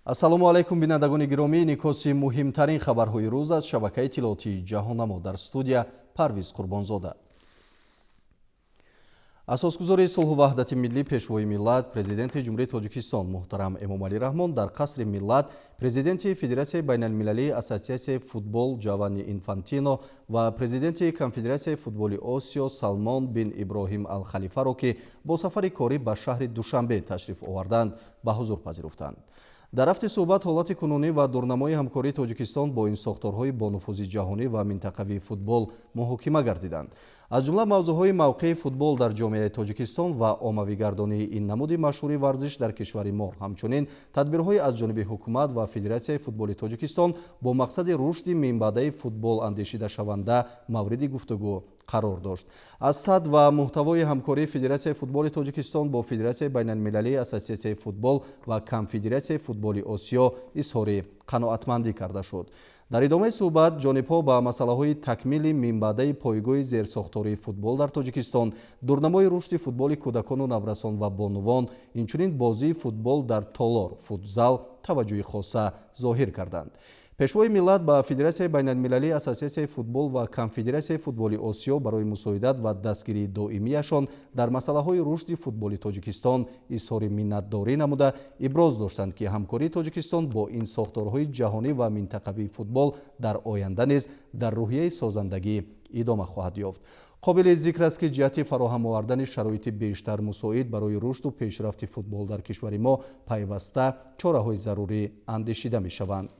ассалому алайкум бинандагони гиромӣ, никоси муҳимтарин хабарҳои рӯз аз шабакаи иттилоотии ҷаҳонамо дар студия Парвиз Қурбонзода. асосгузори сулҳу ваҳдати миллӣ, пешвои миллат, президенти ҷумҳурии Тоҷикистон муҳтарам Эмомалӣ Раҳмон дар қасри миллат президенти Федератсияи байналмилалии Ассотсиатсияи футбол Ҷованни Инфантино ва президенти Конфедератсияи футболи Осиё Салмон бин Иброҳим Ал-Халифаро ки бо сафари корӣ ба шаҳри Душанбе ташриф оварданд, ба ҳузур пазируфтанд. дар рафти суҳбат ҳолати кунунӣ ва дурнамои ҳамкории Тоҷикистон бо ин сохторҳои бонуфузи ҷаҳонӣ ва минтақавии футбол муҳокима гардиданд. аз ҷумла мавзӯъҳои мавқеи футбол дар ҷомеаи Тоҷикистон ва оммавигардонии ин намуди машҳури варзиш дар кишвари мо, ҳамчунин тадбирҳои аз ҷониби ҳукумат ва Федератсияи футболи Тоҷикистон бо мақсади рушди минбаъдаи футбол андешидашаванда мавриди гуфтугӯ қарор дошт. аз сад ва муҳтавои ҳамкории Федератсияи футболи Тоҷикистон бо Федератсияи байналмилалии Ассотсиатсияи футбол ва Конфедератсияи футболи Осиё изҳори қаноатмандӣ карда шуд. дар идомаи суҳбат ҷонибҳо ба масъалаҳои такмили минбаъдаи пойгои зерсохтории футбол дар Тоҷикистон, дурнамои рушди футболи кӯдакону наврасон ва бонувон, инчунин бозии футбол дар толор футзал таваҷҷӯҳи хоса зоҳир карданд. пешвои миллат ба Федератсияи байналмилалии Ассотсиатсияи футбол ва Конфедератсияи футболи Осиё барои мусоидат ва дастгирии доимияшон дар масъалаҳои рушди футболи Тоҷикистон изҳори миннатдорӣ намуда, иброз доштанд ки ҳамкории Тоҷикистон бо ин сохторҳои ҷаҳонӣ ва минтақавии футбол дар оянда низ дар рӯҳияи созандагӣ идома хоҳад ёфт. қобили зикр аст ки ҷиҳати фароҳам овардани шароити бештар мусоид барои рушду пешрафти футбол дар кишвари мо пайваста чораҳои зарурӣ андешида мешаванд.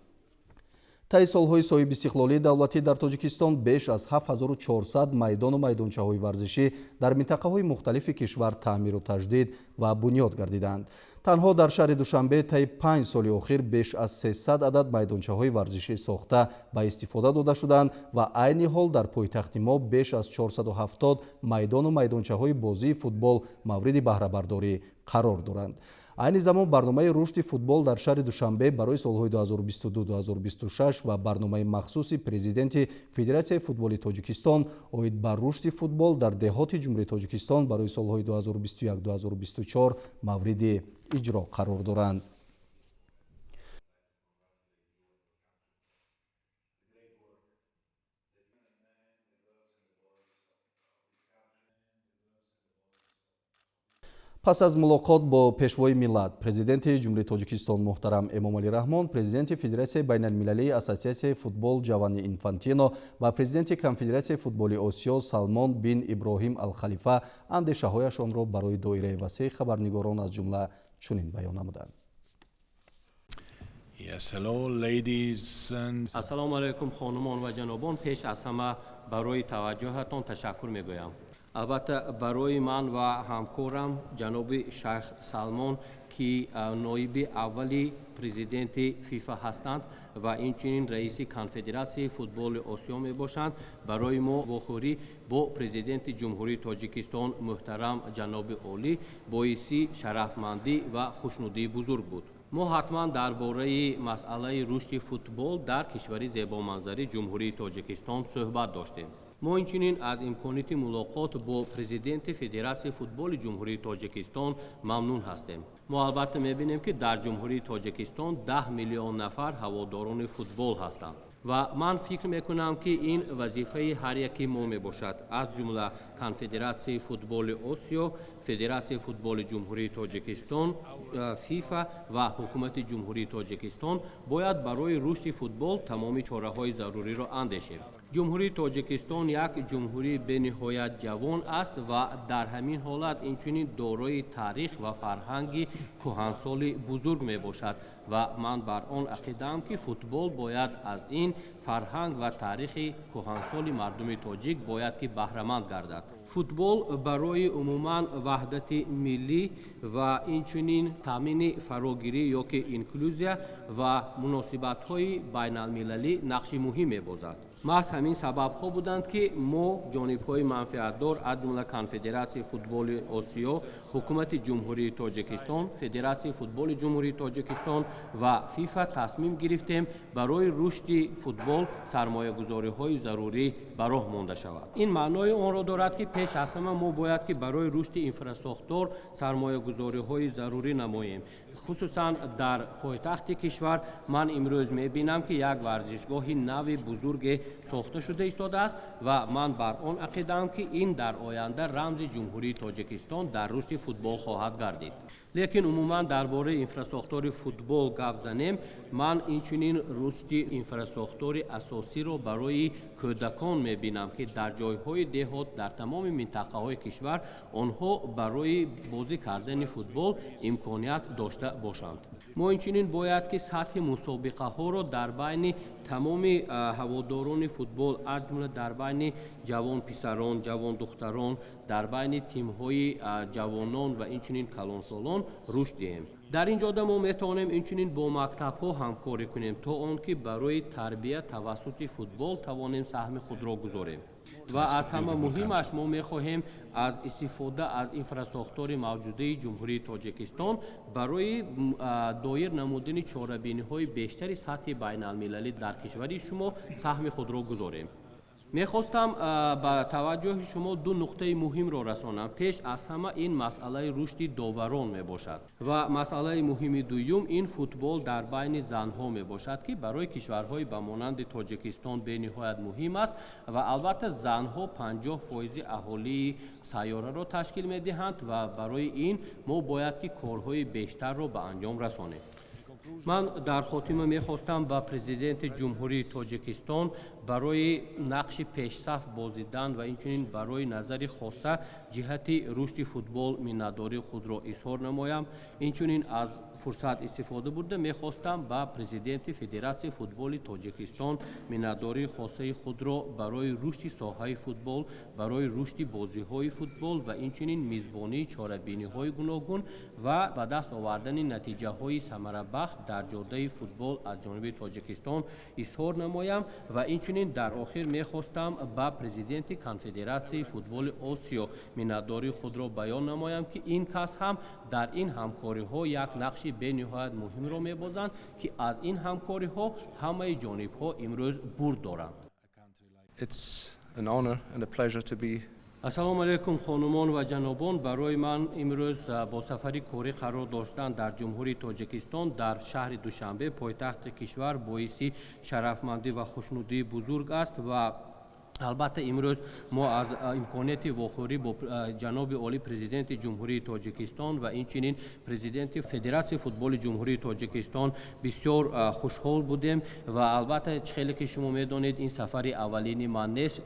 таи солҳои соҳиби истиқлолии давлатӣ дар Тоҷикистон беш аз 7400 майдону майдончаҳои варзишӣ дар минтақаҳои мухталифи кишвар таъмиру таҷдид ва бунёд гардиданд. танҳо дар шаҳри Душанбе таи 5 соли охир беш аз 300 адад майдончаҳои варзишӣ сохта ба истифода дода шуданд ва айни ҳол дар пойтахти мо беш аз 470 майдону майдончаҳои бозии футбол мавриди баҳрабардорӣ қарор доранд. айни замон барномаи рушди футбол дар шаҳри Душанбе барои солҳои 2022-2026 ва барномаи махсуси президенти Федератсияи футболи Тоҷикистон оид ба рушди футбол дар деҳоти ҷумҳурии Тоҷикистон барои солҳои 2021-2024 мавриди иҷро қарор доранд. пас аз мулоқот бо пешвои миллат, президенти ҷумҳурии Тоҷикистон муҳтарам Эмомалӣ Раҳмон, президенти Федератсияи байналмилалии Ассотсиатсияи футбол Ҷованни Инфантино ва президенти Конфедератсияи футболи Осиё Салмон бин Иброҳим Ал-Халифа андешаҳояшонро барои доираи васеъи хабарнигорон аз ҷумла чунин баён намуданд. Ассалому алайкум хонумон ва ҷанобон, пеш аз ҳама барои таваҷҷӯҳатон ташаккур мегӯям. албатта барои ман ва ҳамкорам ҷаноби шайх Салмон ки ноиби аввали президенти ФИФА ҳастанд ва инчунин раиси Конфедератсияи футболи Осиё мебошанд, барои мо вохӯрӣ бо президенти ҷумҳурии Тоҷикистон муҳтарам ҷаноби олӣ боиси шарафмандӣ ва хушнудии бузург буд. мо ҳатман дар бораи масъалаи рушди футбол дар кишвари зебоманзари ҷумҳурии Тоҷикистон суҳбат доштем. мо инчунин аз имконияти мулоқот бо президенти Федератсияи футболи ҷумҳурии Тоҷикистон мамнун ҳастем. мо албатта мебинем ки дар ҷумҳурии Тоҷикистон 10 миллион нафар ҳаводорони футбол ҳастанд ва ман фикр мекунам ки ин вазифаи ҳар яки мо мебошад, аз ҷумла Конфедератсияи футболи Осиё, Федератсияи футболи ҷумҳурии Тоҷикистон, ФИФА ва ҳукумати ҷумҳурии Тоҷикистон бояд барои рушди футбол тамоми чораҳои заруриро андешем. ҷумҳурии Тоҷикистон як ҷумҳурии бениҳоят ҷавон аст ва дар ҳамин ҳолат инчунин дорои таърих ва фарҳанги кӯҳансоли бузург мебошад ва ман бар он ақидаам ки футбол бояд аз ин фарҳанг ва таърихи кӯҳансоли мардуми тоҷик бояд ки баҳраманд гардад. футбол барои умуман ваҳдати миллӣ ва инчунин таъмини фарогирӣ ёки инклюзия ва муносибатҳои байналмилалӣ нақши муҳим мебозад. محض همین سبب ها بودند که ما جانب های منفعتدار از جمله کنفدراسیون فوتبال آسیا، حکومت جمهوری تاجیکستان، فدراسیون فوتبال جمهوری تاجیکستان و فیفا تصمیم گرفتیم برای رشد فوتبال سرمایه گذاری های ضروری به راه مانده شود. این معنای آن را دارد که پیش از همه ما باید که برای رشد انفراستراکچور سرمایه گذاری های ضروری نماییم. خصوصا در پایتخت کشور من امروز میبینم که یک ورزشگاه نو بزرگ ساخته شده ایستاده است و من بر آن عقیده‌ام که این در آینده رمز جمهوری تاجیکستان در رشد فوتبال خواهد گردید. لیکن عموما درباره انفراستراکچور فوتبال گپ زنیم، من اینچنین رشد انفراستراکچور اساسی را برای کودکان میبینم که در جایهای دهات در تمام منطقه های کشور آنها برای بازی کردن فوتبال امکانیت داشته باشند. ما اینچنین باید که سطح مسابقه ها را در بین تمام هواداران فوتبال از جمله در بین جوان پسران، جوان دختران، در بین تیم های جوانان و اینچنین کلانسالان رشد دهیم. در این جاده ما میتوانیم اینچنین با مکتب ها همکاری کنیم تا آنکه برای تربیت توسط فوتبال توانیم سهم خود را گذاریم. و از همه مهمش ما میخواهیم از استفاده از انفراستراکچور موجوده جمهوری تاجیکستان برای دایر نمودن چاره‌بینی های بیشتری سطح بین المللی در کشور شما سهم خود را گذاریم. میخواستم با توجه شما دو نقطه مهم را رسانم. پیش از همه این مسئله رشد داوران می باشد و مسئله مهم دوم این فوتبال در بین زنها می باشد که برای کشورهای به مانند تاجیکستان به نهایت مهم است و البته زنها 50% اهالی سیاره را تشکیل می دهند و برای این ما باید که کارهای بیشتر را به انجام رسانیم. من در خاتمه میخواستم با پرزیدنت جمهوری تاجیکستان برای نقش پیشصف بازیدن و اینچنین برای نظر خاصه جهت رشد فوتبال منتداری خود را اظهار نمایم. اینچنین از فرصت استفاده برده میخواستم با پرزیدنت فدراسیون فوتبال تاجیکستان منتداری خاصه خود را برای رشد ساحه فوتبال، برای رشد بازی های فوتبال و اینچنین میزبانی چاره‌بینی های گوناگون و به دست آوردن نتیجه های ثمره بخش در جاده فوتبال از جانب تاجیکستان اظهار نمایم و اینچنین در آخر میخواستم با پرزیدنت کنفدراسیون فوتبال آسیا منتداری خود را بیان نمایم که این کس هم در این همکاری ها یک نقش به نهایت مهم را میبازند که از این همکاری ها همه جانب ها امروز برد دارند. It's an honor and a pleasure to be السلام علیکم خانمان و جنابان. برای من امروز با سفری کاری قرار داشتن در جمهوری تاجیکستان در شهر دوشنبه پایتخت کشور باعث شرفمندی و خوشنودی بزرگ است و البته امروز ما از امکانیت واخوری با جناب عالی پرزیدنت جمهوری تاجیکستان و اینچنین پرزیدنت فدراسیون فوتبال جمهوری تاجیکستان بسیار خوشحال بودیم و البته خیلی که شما میدانید این سفر اولینی من نیست،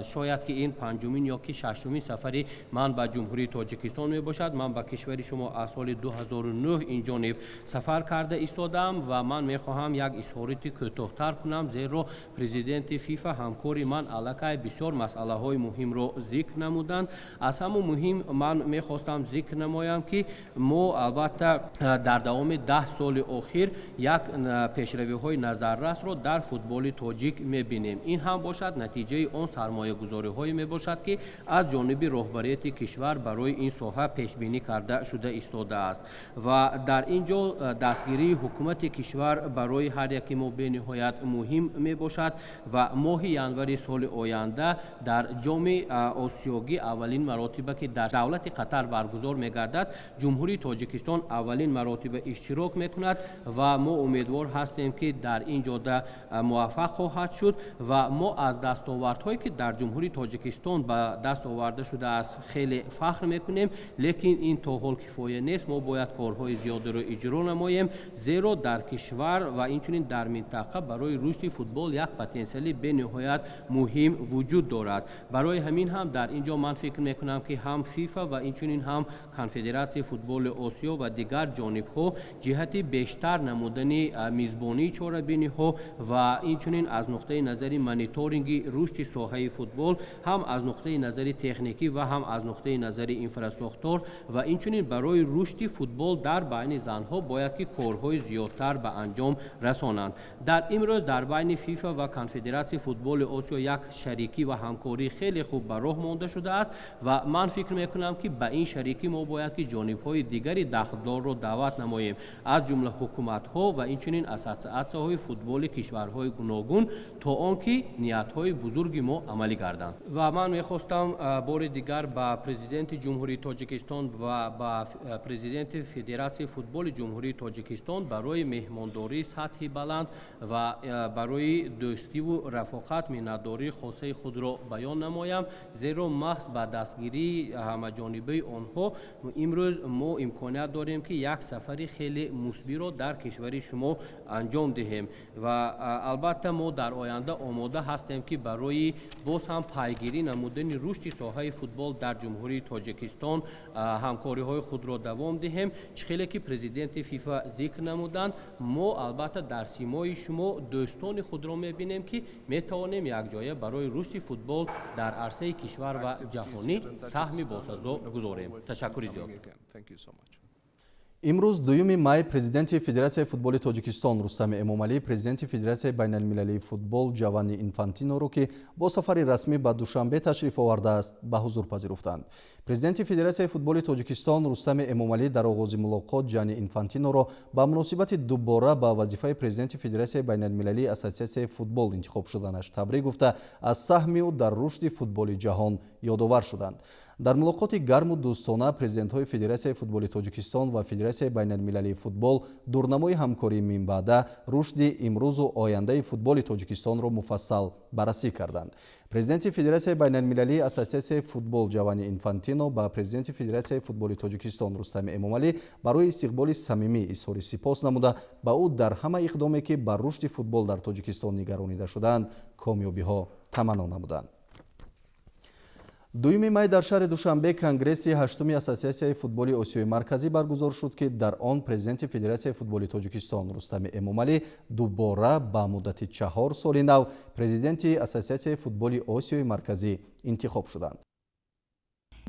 شاید که این پنجمین یا که ششمین سفری من به جمهوری تاجیکستان می باشد. من به کشور شما از سال 2009 این جانب سفر کرده ایستادم و من میخواهم یک اظهارات کوتاه‌تر کنم زیرا پرزیدنت فیفا همکاری من که بسیار مسئله های مهم رو ذکر نمودند. از همون مهم من میخواستم ذکر نمایم که ما البته در دوام 10 سال اخیر یک پیشروی های نظررس رو در فوتبال تاجیک میبینیم. این هم باشد نتیجه آن سرمایه گذاری های میباشد که از جانب رهبریت کشور برای این ساحه پیش بینی کرده شده ایستاده است و در اینجا دستگیری حکومت کشور برای هر یک ما به نهایت مهم میباشد و ماه ینوری سال آینده در جام آسیایی اولین مراتبه که در دولت قطر برگزار می‌گردد جمهوری تاجیکستان اولین مراتبه اشتراک می‌کند و ما امیدوار هستیم که در این جاده موفق خواهد شد و ما از دستاوردهایی که در جمهوری تاجیکستان به دست آورده شده است خیلی فخر می‌کنیم، لیکن این تا حال کفایه نیست. ما باید کارهای زیادی را اجرا نماییم زیرا در کشور و اینچنین در منطقه برای رشد فوتبال یک پتانسیل به نهایت مهم مهم وجود دارد. برای همین هم در اینجا من فکر میکنم که هم فیفا و اینچنین هم کنفدراسیون فوتبال آسیا و دیگر جانب‌ها جهت بیشتر نمودن میزبانی چهاربینی ها و اینچنین از نقطه نظر مانیتورینگ رشد ساحه فوتبال هم از نقطه نظر تکنیکی و هم از نقطه نظر اینفراستراکچور و اینچنین برای رشد فوتبال در بین زنها باید که کارهای زیادتر به انجام رسانند. در امروز در بین فیفا و کنفدراسیون فوتبال آسیا یک شریکی و همکاری خیلی خوب به راه مانده شده است و من فکر میکنم که به این شریکی ما باید که جانب‌های دیگری دخلدار را دعوت نماییم، از جمله حکومت‌ها و اینچنین اساتذه‌های فوتبال کشورهای گوناگون تا آنکه نیت‌های بزرگ ما عملی گردند. و من می‌خواستم بار دیگر با پرزیدنت جمهوری تاجیکستان و با پرزیدنت فدراسیون فوتبال جمهوری تاجیکستان برای مهمانداری سطح بلند و برای دوستی و رفاقت میانه‌داری خاصه خود را بیان نمایم، زیرا محض با دستگیری همه‌جانبه آنها امروز ما امکانیت داریم که یک سفر خیلی مثبت را در کشور شما انجام دهیم و البته ما در آینده آماده هستیم که برای باز هم پیگیری نمودن رشد ساحه فوتبال در جمهوری تاجیکستان همکاری های خود را دوام دهیم. چخیلی که پرزیدنت فیفا ذکر نمودند، ما البته در سیمای شما دوستان خود را میبینیم که میتوانیم یک جایه برای رشد فوتبال در عرصه کشور و جهانی سهمی باسازا گذاریم. تشکر زیاد. امروز دوم مای президенти Федерация футболи Тоҷикистон Рустам Эмомалӣ президенти Федерация байналмилалии футбол Ҷованни Инфантиноро ки бо сафари расмӣ ба Душанбе ташриф овардааст ба ҳузур пазируфтанд. Президенти Федерация футболи Тоҷикистон Рустам Эмомалӣ дар оғози мулоқот Ҷанни Инфантиноро ба муносибати дубора ба вазифаи президенти Федерация байналмилалии Ассотсиатсияи футбол интихоб шуданаш табрик гуфта аз саҳми ӯ дар рушди футболи ҷаҳон ёдовар шуданд. дар мулоқоти гарму дӯстона президентҳои Федерасияи футболи Тоҷикистон ва Федерасияи байналмилалии футбол дурнамои ҳамкории минбаъда рушди имрӯзу ояндаи футболи Тоҷикистонро муфассал баррасӣ карданд. Президенти Федерасияи байналмилалии Ассотсиатсияи футбол Ҷованни Инфантино ба президенти Федерасияи футболи Тоҷикистон Рустам Эмомалӣ барои истиқболи самимӣ изҳори сипос намуда ба ӯ дар ҳама иқдоме ки ба рушди футбол дар Тоҷикистон нигаронида шуданд комёбиҳо таманно намуданд. دوم май дар шаҳри Душанбе конгресси ҳаштуми Ассотсиатсияи футболи Осиёи марказӣ баргузор шуд ки дар он президенти Федерасияи футболи Тоҷикистон Рустам Эмомалӣ дубора ба муддати 4 соли нав президенти Ассотсиатсияи футболи Осиёи марказӣ интихоб шуданд.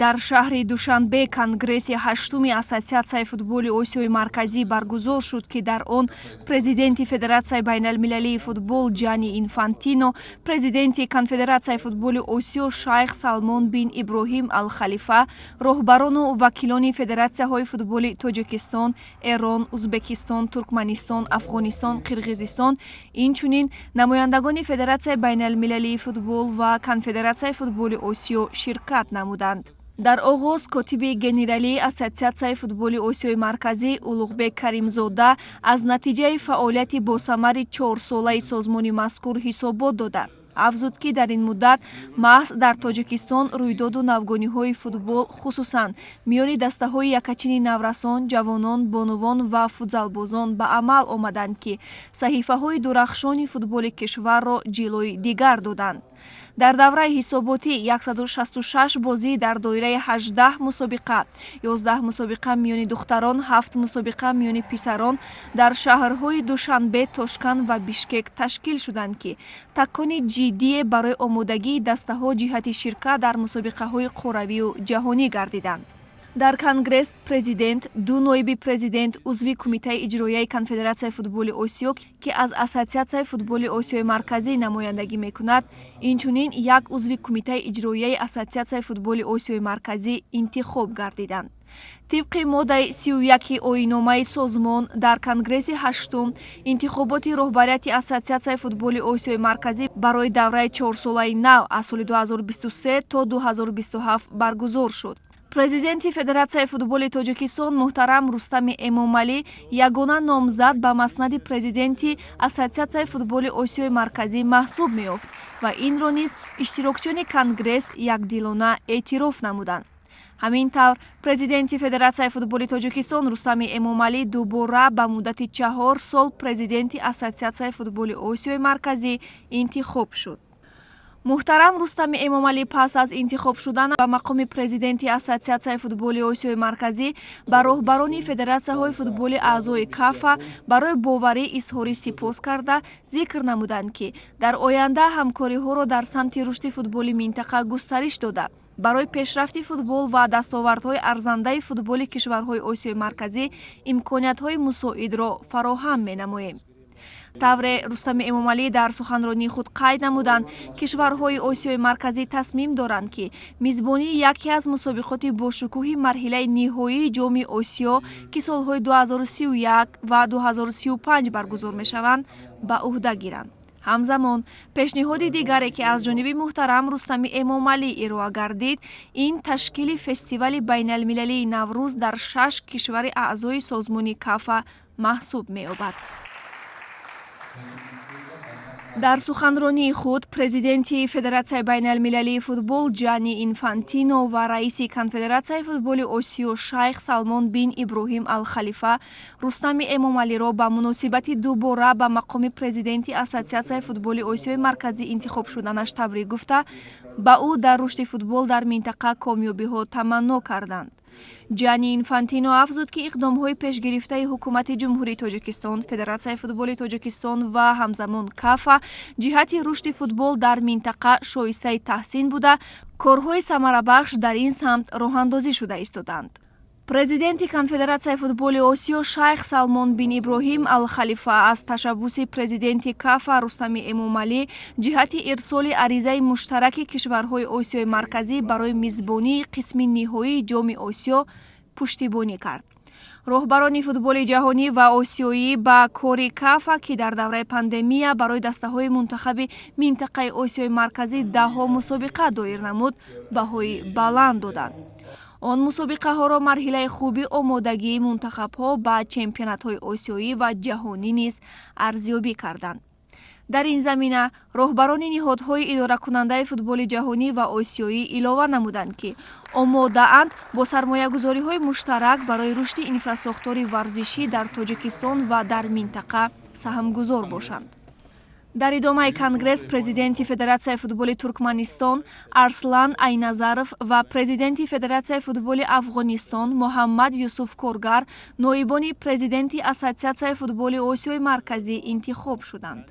дар шаҳри Душанбе конгресси ҳаштуми Ассотсиатсияи футболи Осиёи марказӣ баргузор шуд ки дар он президенти Федератсияи байналмилалии футбол Ҷанни Инфантино, президенти Конфедератсияи футболи Осиё Шайх Салмон бин Иброҳим Ал-Халифа, роҳбарону вакилони федератсияҳои футболи Тоҷикистон, Эрон, Узбекистон, Туркманистон, Афғонистон, Қирғизистон, инчунин намояндагони Федератсияи байналмилалии футбол ва Конфедератсияи футболи Осиё ширкат намуданд. дар оғоз котиби генералии Ассотсиатсияи футболи Осиёи марказӣ Улуғбек Каримзода аз натиҷаи фаъолияти босамари 4-солаи созмони мазкур ҳисобот дода. афзуд ки дар ин муддат маҳз дар Тоҷикистон рӯйдоду навгониҳои футбол хусусан миёни дастаҳои якачини наврасон, ҷавонон, бонувон ва футзалбозон ба амал омаданд ки саҳифаҳои дурахшони футболи кишварро ҷилои дигар доданд. дар давраи ҳисоботӣ 166 бозӣ дар доираи 18 мусобиқа, 11 мусобиқа миёни духтарон, 7 мусобиқа миёни писарон дар шаҳрҳои Душанбе, Тошкан ва Бишкек ташкил шуданд ки такони ҷиддие барои омодагии дастаҳо ҷиҳати ширкат дар мусобиқаҳои қоравию ҷаҳонӣ гардиданд. дар конгресс президент, ду ноиби президент, узви кумитаи иҷроияи Конфедератсияи футболи Осиё ки аз Ассотсиатсияи футболи Осиёи марказӣ намояндагӣ мекунад, инчунин як узви кумитаи иҷроияи Ассотсиатсияи футболи Осиёи марказӣ интихоб гардиданд. тибқи моддаи 31 оинномаи созмон дар конгресси ҳаштум интихоботи роҳбарияти Ассотсиатсияи футболи Осиёи марказӣ барои давраи 4-солаи нав аз соли 2023 то 2027 баргузор шуд. президенти Федератсияи футболи Тоҷикистон муҳтарам Рустами Эмомалӣ ягона номзад ба маснади президенти Ассотсиатсияи футболи Осиёи марказӣ маҳсуб меёфт ва инро низ иштирокчиёни конгресс якдилона эътироф намуданд. ҳамин тавр президенти Федератсияи футболи Тоҷикистон Рустами Эмомалӣ дубора ба муддати 4 сол президенти Ассотсиатсияи футболи Осиёи марказӣ интихоб шуд. муҳтарам Рустами Эмомалӣ пас аз интихоб шудан ба мақоми президенти Ассотсиатсияи футболи Осиёи марказӣ ба роҳбарони федератсияҳои футболи аъзои КАФА барои боварӣ изҳори сипос карда зикр намуданд, ки дар оянда ҳамкориҳоро дар самти рушди футболи минтақа густариш дода, барои пешрафти футбол ва дастовардҳои арзандаи футболи кишварҳои Осиёи марказӣ имкониятҳои мусоидро фароҳам менамоем. тавре Рустами Эмомалӣ дар суханронии худ қайд намуданд, кишварҳои Осиёи марказӣ тасмим доранд, ки мизбонии яке аз мусобиқоти бошукӯҳи марҳилаи ниҳоии ҷоми Осиё, ки солҳои 2031 ва 2035 баргузор мешаванд, ба уҳда гиранд. ҳамзамон пешниҳоди дигаре, ки аз ҷониби муҳтарам Рустами Эмомалӣ ироа гардид, ин ташкили фестивали байналмилалии Наврӯз дар 6 кишвари аъзои созмони КАФА маҳсуб меёбад. дар суханронии худ президенти Федератсияи байналмилалии футбол Ҷани Инфантино ва раиси Конфедератсияи футболи Осиё Шайх Салмон бин Иброҳим Ал-Халифа Рустами Эмомалиро ба муносибати дубора ба мақоми президенти Ассотсиатсияи футболи Осиёи марказӣ интихоб шуданаш табрик гуфта, ба ӯ дар рушди футбол дар минтақа комёбиҳо таманно карданд. Ҷани Инфантино афзуд, ки иқдомҳои пешгирифтаи ҳукумати Ҷумҳурии Тоҷикистон, Федератсияи футболи Тоҷикистон ва ҳамзамон КАФА ҷиҳати рушди футбол дар минтақа шоистаи таҳсин буда, корҳои самарабахш дар ин самт роҳандозӣ шуда истоданд. Президенти Конфедератсияи футболи Осиё Шайх Салмон бин Иброҳим Ал-Халифа аз ташаббуси президенти КАФА Рустами Эмомалӣ ҷиҳати ирсоли аризаи муштараки кишварҳои Осиёи марказӣ барои мизбонии қисми ниҳоии ҷоми Осиё пуштибонӣ кард. роҳбарони футболи ҷаҳонӣ ва осиёӣ ба кори КАФА, ки дар давраи пандемия барои дастаҳои мунтахаби минтақаи Осиёи марказӣ даҳҳо мусобиқа доир намуд, баҳои баланд доданд. он мусобиқаҳоро марҳилаи хуби омодагии мунтахабҳо ба чемпионатҳои осиёӣ ва ҷаҳонӣ низ арзёбӣ карданд. дар ин замина роҳбарони ниҳодҳои идоракунандаи футболи ҷаҳонӣ ва осиёӣ илова намуданд, ки омодаанд бо сармоягузориҳои муштарак барои рушди инфрасохтори варзишӣ дар Тоҷикистон ва дар минтақа саҳмгузор бошанд. дар идомаи конгресс президенти Федератсияи футболи Туркманистон Арслан Айназаров ва президенти Федератсияи футболи Афғонистон Муҳаммад Юсуф Коргар ноибони президенти Ассотсиатсияи футболи Осиёи марказӣ интихоб шуданд.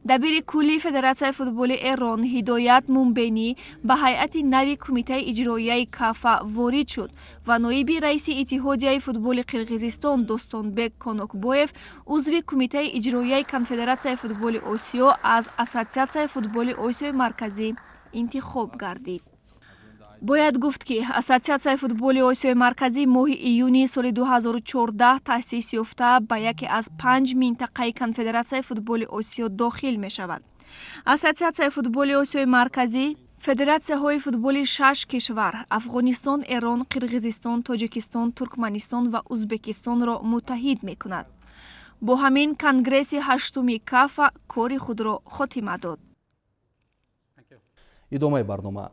дабири кулли Федератсияи футболи Эрон Ҳидоят Мумбенӣ ба ҳайати нави кумитаи иҷроияи КАФА ворид шуд ва ноиби раиси Иттиҳодияи футболи Қирғизистон Достонбек Конокбоев узви кумитаи иҷроияи Конфедератсияи футболи Осиё аз Ассотсиатсияи футболи Осиёи марказӣ интихоб гардид. бояд гуфт, ки Ассотсиатсияи футболи Осиёи марказӣ моҳи июни соли 2014 таъсис ёфта ба яке аз 5 минтақаи Конфедератсияи футболи Осиё дохил мешавад. Ассотсиатсияи футболи Осиёи марказӣ федератсияҳои футболи 6 кишвар Афғонистон, Эрон, Қирғизистон, Тоҷикистон, Туркманистон ва Узбекистонро муттаҳид мекунад. бо ҳамин конгресси 8-уми КАФА кори худро хотима дод. идомаи барнома.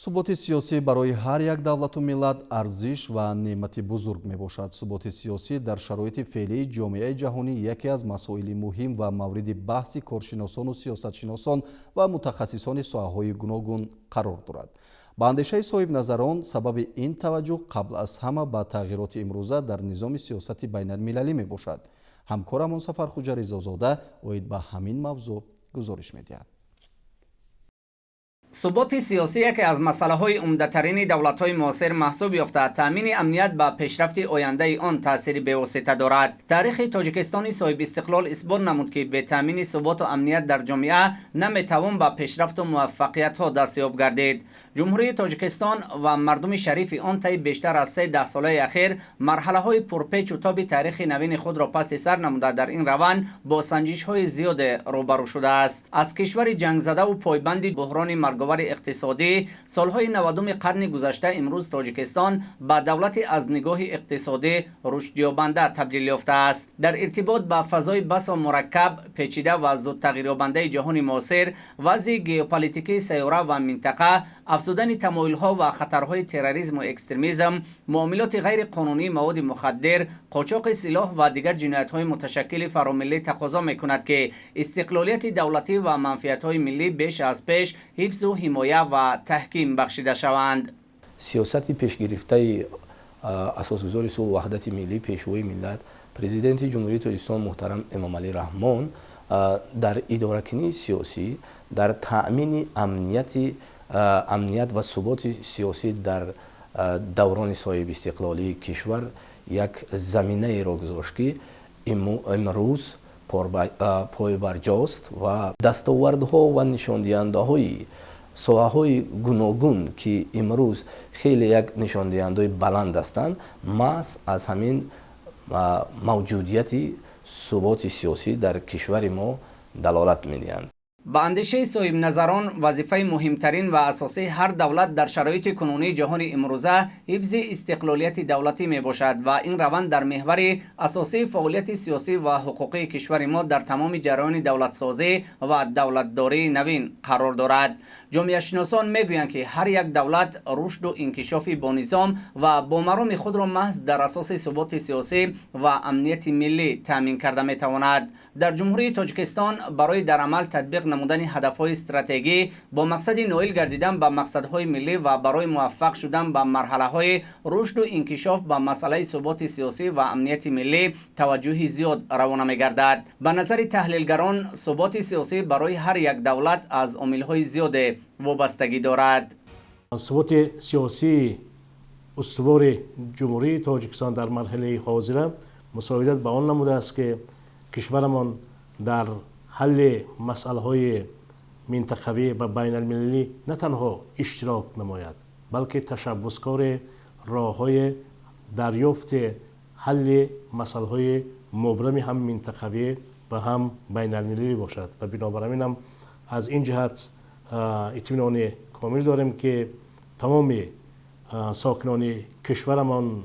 суботи сиёсӣ барои ҳар як давлату миллат арзиш ва неъмати бузург мебошад. суботи сиёсӣ дар шароити феълии ҷомеаи ҷаҳонӣ яке аз масоили муҳим ва мавриди баҳси коршиносону сиёсатшиносон ва мутахассисони соҳаҳои гуногун қарор дорад. ба андешаи соҳибназарон сабаби ин таваҷҷӯҳ қабл аз ҳама ба тағйироти имрӯза дар низоми сиёсати байналмилалӣ мебошад. ҳамкорамон Сафархуҷа Ризозода оид ба ҳамин мавзӯъ гузориш медиҳад. суботи сиёсӣ яке аз масъалаҳои умдатарини давлатҳои муосир маҳсуб ёфта таъмини амният ба пешрафти ояндаи он таъсири бевосита дорад. таърихи Тоҷикистони соҳибистиқлол исбот намуд, ки бе таъмини суботу амният дар ҷомеа наметавон ба пешрафту муваффақиятҳо дастёб гардид. ҷумҳурии Тоҷикистон ва мардуми шарифи он таи бештар аз 3 солаи ахир марҳалаҳои пурпечу тоби таърихи навини худро паси сар намуда дар ин раванд бо санҷишҳои зиёде рӯбарӯ шудааст. аз кишвари ҷангзадаву пойбанди буҳрони марго جنگاور اقتصادی سالهای 90 قرن گذشته امروز تاجیکستان به دولت از نگاه اقتصادی رشدیابنده تبدیل یافته است. در ارتباط با فضای بسا مرکب، پیچیده و زود تغییریابنده جهان معاصر، وضع ژئوپلیتیکی سیاره و منطقه، افزودن تمایل‌ها و خطرهای تروریسم و اکستریمیسم، معاملات غیر قانونی مواد مخدر، قاچاق سلاح و دیگر جنایت‌های متشکل فراملی تقاضا می‌کند که استقلالیت دولتی و منفعت‌های ملی بیش از پیش حفظ و حمایه و تحکیم بخشیده شوند. سیاست پیش گرفته اساسگذار صلح و وحدت ملی پیشوای ملت پرزیدنت جمهوری تاجیکستان محترم امامعلی رحمان در اداره‌کنی سیاسی، در تأمین امنیت و ثبات سیاسی در دوران صاحب استقلالی کشور یک زمینه را گذاشت که امروز پایبرجاست و دستاوردها و نشاندهنده‌های ساحه‌های گوناگون که امروز خیلی یک نشاندهنده بلند هستند، محض از همین موجودیت ثبات سیاسی در کشور ما دلالت می‌دهند. با اندیشه صاحب نظران، وظیفه مهمترین و اساسی هر دولت در شرایط کنونی جهان امروزه حفظ استقلالیت دولتی می باشد و این روند در محور اساسی فعالیت سیاسی و حقوقی کشور ما در تمام جریان دولت سازی و دولتداری نوین قرار دارد. جامعه شناسان می گویند که هر یک دولت رشد و انکشاف با نظام و با مرام خود را محض در اساس ثبات سیاسی و امنیت ملی تامین کرده می تواند. در جمهوری تاجیکستان برای در عمل تطبیق نمودن هدف‌های استراتژی با مقصد نائل گردیدن به مقصدهای ملی و برای موفق شدن به مرحله‌های رشد و انکشاف به مسئله ثبات سیاسی و امنیت ملی توجه زیاد روانه می‌گردد. به نظر تحلیلگران، ثبات سیاسی برای هر یک دولت از عامل‌های زیاد وابستگی دارد. ثبات سیاسی استوار جمهوری تاجیکستان در مرحله حاضر مساعدت به آن نموده است که کشورمان در حل مسائل منطقوی و بین المللی نه تنها اشتراک نماید، بلکه تشبثکار راه‌های دریافت حل مسائل مبرم هم منطقوی و هم بین المللی باشد و بنابراین هم از این جهت اطمینان کامل داریم که تمام ساکنان کشورمان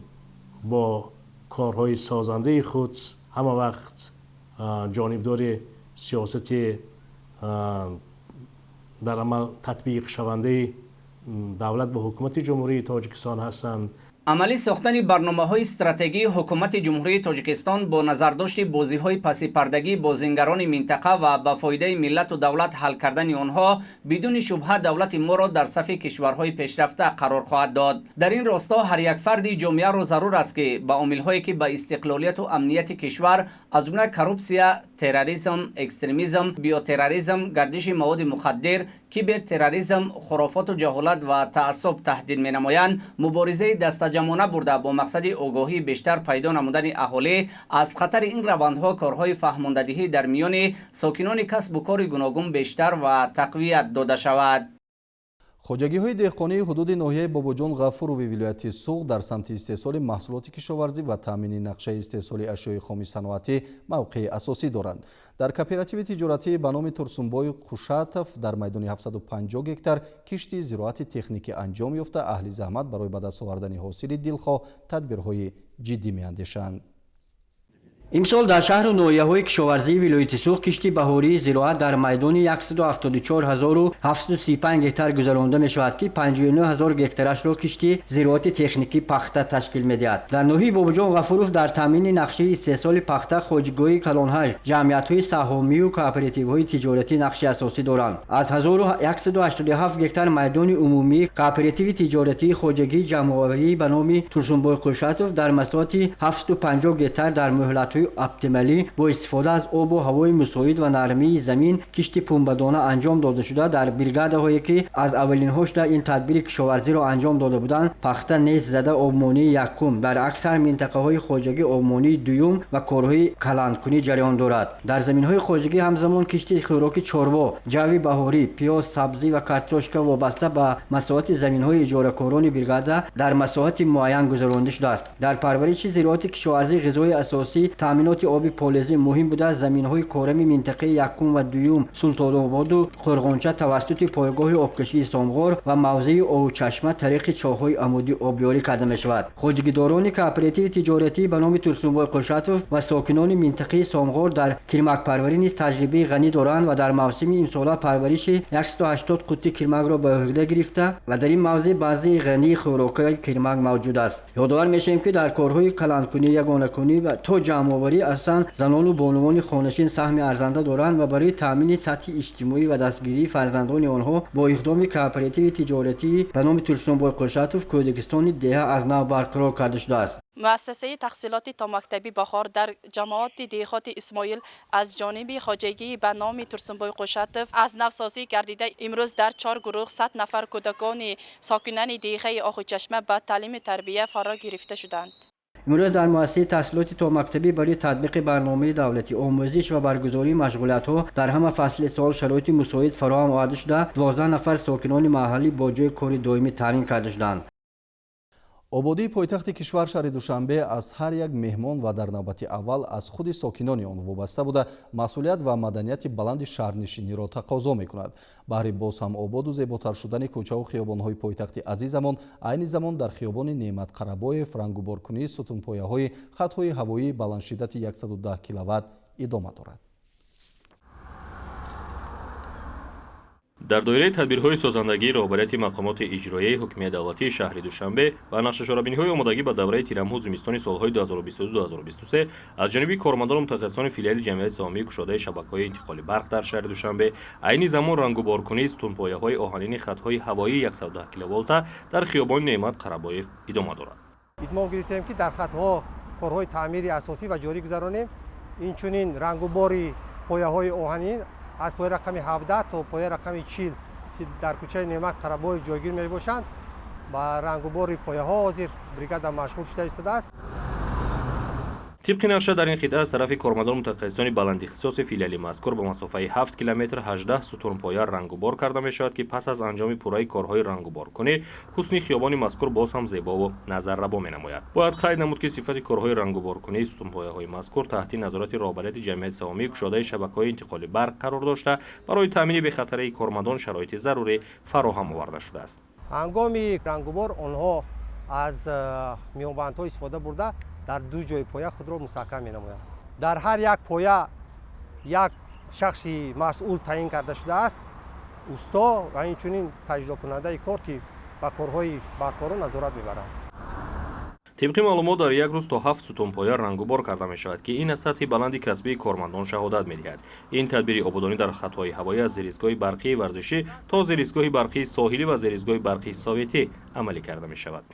با کارهای سازنده خود همه وقت جانبدار سیاست در عمل تطبیق شونده دولت و حکومت جمهوری تاجیکستان هستند. عملی ساختن برنامه‌های استراتژی حکومت جمهوری تاجیکستان با نظرداشت بازی‌های پس پردگی با زنگران منطقه و به فایده ملت و دولت حل کردن آنها بدون شبهه دولت ما را در صف کشورهای پیشرفته قرار خواهد داد. در این راستا هر یک فرد جامعه را ضرور است که با عامل‌هایی که به استقلالیت و امنیت کشور از جمله کورپسیا، تروریسم، اکستریمیسم، بیوتروریسم، گردش مواد مخدر، کیبر تروریسم، خرافات و جهالت و تعصب تهدید می‌نمایند، مبارزه دستجمعانه برده با مقصد آگاهی بیشتر پیدا نمودن اهالی از خطر این روندها کارهای فهماندهی در میان ساکنان کسب و کار گوناگون بیشتر و تقویت داده شود. خوجگی‌های دهقانی حدود ناحیه باباجان غفوروی ولایت سوق در سمت استحصال محصولات کشاورزی و تامین نقشه استحصال اشیاء خام صنعتی موقع اساسی دارند. در کооپراتیو تجارتی به نام ترسونبای خوشاتف در میدان 750 گکتار کشتی زراعت تکنیکی انجام یافته اهل زحمت برای به دست آوردن حاصل دلخواه تدبیرهای جدی می‌اندیشند. امسال در شهر و ناحیه‌های کشاورزی ولایت سوق کشتی بهاری زراعت در میدان 174735 گکتار گذرانده می‌شود که 59000 گکتارش را کشتی زراعت تکنیکی پخته تشکیل می‌دهد. در ناحیه باباجان غفوروف در تامین نقشه استحصال پخته خوجگاه کلان‌هاش جمعیت‌های سهامی و کооپراتیوهای تجارتی نقش اساسی دارند. از 1187 گکتار میدان عمومی کооپراتیو تجارتی خوجگی جمع‌آوری به نام ترسونبای خوشاتف در مساحت 750 گکتار در مهلت اپتیمالی با استفاده از آب و هوای مساعد و نرمی زمین کشتی پنبه‌دانه انجام داده شده. در بریگادهایی که از اولین هاش در این تدبیر کشاورزی را انجام داده بودند پخته نیز زده آبمانی یکم، در اکثر منطقه های خوجگی آبمانی دوم و کارهای کلندکنی جریان دارد. در زمین های خوجگی همزمان کشتی خوراک چاروا، جوی بهاری، پیاز، سبزی و کارتوشکا وابسته به مساحت زمین های اجاره کاران بریگاده در مساحت معین گذرانده شده است. در پرورش زراعت کشاورزی غذای اساسی таъминоти оби полезӣ муҳим буда заминҳои корами минтақаи якум ва дуюм султонободу қурғонча тавассути пойгоҳи обкашии сомғор ва мавзеи овчашма тариқи чоҳҳои амудӣ обёрӣ карда мешавад. хоҷигидорони кооперативи тиҷоратӣ ба номи Турсунбой Қушатов ва сокинони минтақаи сомғор дар кирмакпарварӣ низ таҷрибаи ғанӣ доранд ва дар мавсими имсола парвариши 180 қутти кирмакро ба уҳда гирифта ва дар ин мавзеъ баъзии ғании хӯрокаи кирмак мавҷуд аст. ёдовар мешавем ки дар корҳои каландкунӣ ягонакунӣ ва то ҷамъоварӣ аслан занону бонувони хонашин саҳми арзанда доранд ва барои таъмини сатҳи иҷтимоӣ ва дастгирии фарзандони онҳо бо иқдоми кооперативи тиҷоратӣ ба номи Турсунбой Қушатов кӯдагистони деҳа аз нав барқарор карда шудааст. муассисаи таҳсилоти томактаби Бахор дар ҷамоати деҳоти Исмоил аз ҷониби хоҷагии ба номи Турсунбой Қушатов аз навсозӣ гардида имрӯз дар 4 гурӯҳ 100 нафар кӯдакони сокинани деҳаи Охучашма ба таълими тарбия фаро гирифта шуданд. имрӯз дар муассисаи таҳсилоти томактабӣ барои татбиқи барномаи давлатӣ омӯзиш ва баргузории машғулиятҳо дар ҳама фасли сол шароити мусоид фароҳам оварда шуда 12 нафар сокинони маҳаллӣ бо ҷои кори доимӣ таъмин карда шуданд. ободии пойтахти кишвар шаҳри Душанбе аз ҳар як меҳмон ва дар навбати аввал аз худи сокинони он вобаста буда масъулият ва маданияти баланди шаҳрнишиниро тақозо мекунад. баҳри боз ҳам ободу зеботар шудани кӯчаву хиёбонҳои пойтахти азизамон айни замон дар хиёбони Неъмат Қарабоев рангуборкунии сутунпояҳои хатҳои ҳавоии баландшиддати 110 киловатт идома дорад. дар доираи тадбирҳои созандагии роҳбарияти мақомоти иҷроияи ҳукумияти давлатии шаҳри Душанбе ва нақшашорабиниҳои омодагӣ ба давраи тирамҳу зимистони солҳои 2022-2023 аз ҷониби кормандону мутахассисони филиали ҷамъияти саҳомии кушодаи шабакаҳои интиқоли барқ дар шаҳри Душанбе айни замон рангуборкунии сутунпояҳои оҳанини хатҳои ҳавоии 110 киловолта дар хиёбони Неъмат Қарабоев идома дорад. итмом гирифтем ки дар хатҳо корҳои таъмири асосӣ ва ҷорӣ гузаронем. инчунин рангубори пояҳои оҳанин аз пояи рақами 17 то пояи рақами 40 ки дар кӯчаи Неъмат Қарабоев ҷойгир мебошанд ба рангубори пояҳо ҳозир бригада машғул шуда истодааст. тибқи нақша дар ин қитъа аз тарафи кормандону мутахассисони баландихтисоси филиали мазкур ба масофаи 7 километр 18 сутунпоя рангубор карда мешавад ки пас аз анҷоми пурраи корҳои рангуборкунӣ ҳусни хиёбони мазкур боз ҳам зебову назаррабо менамояд. бояд қайд намуд ки сифати корҳои рангуборкунии сутунпояҳои мазкур таҳти назорати роҳбарияти ҷамъияти саҳомии кушодаи шабакаҳои интиқоли барқ қарор дошта барои таъмини бехатарии кормандон шароити зарурӣ фароҳам оварда шудааст. ҳангоми рангубор онҳо аз миёнбандҳо истифода бурда дар ду ҷои поя худро мустаҳкам менамоянд. дар ҳар як поя як шахси масъул таъин карда шудааст, усто ва инчунин саҷдокунандаи кор ки ба корҳои барқорон назорат мебаранд. тибқи маълумот дар як рӯз то 7 сутунпоя рангубор карда мешавад ки ин аз сатҳи баланди касбии кормандон шаҳодат медиҳад. ин тадбири ободонӣ дар хатҳои ҳавоӣ аз зеристгоҳи барқии варзишӣ то зеристгоҳи барқии соҳилӣ ва зеристгоҳи барқии советӣ амалӣ карда мешавад.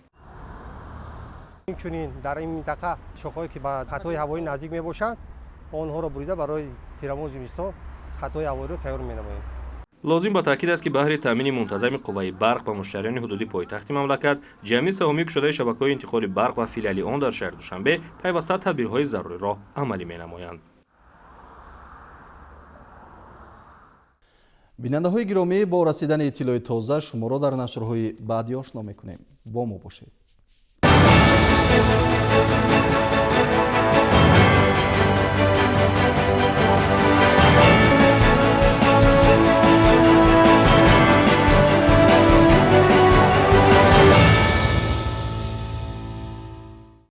инчунин дар ин минтақа шохҳое ки ба хатҳои ҳавоӣ наздик мебошанд онҳоро бурида барои тираму зимистон хатҳои ҳавоиро тайёр менамоем. лозим ба таъкид аст ки баҳри таъмини мунтазами қувваи барқ ба муштариёни ҳудудии пойтахти мамлакат ҷамъияти саҳомии кушодаи шабакаҳои интиқоли барқ ва филиали он дар шаҳри Душанбе пайваста тадбирҳои заруриро амалӣ менамоянд. бинандаҳои гиромӣ, бо расидани иттилои тоза шуморо дар нашрҳои баъдӣ ошно мекунем. бо мо бошед.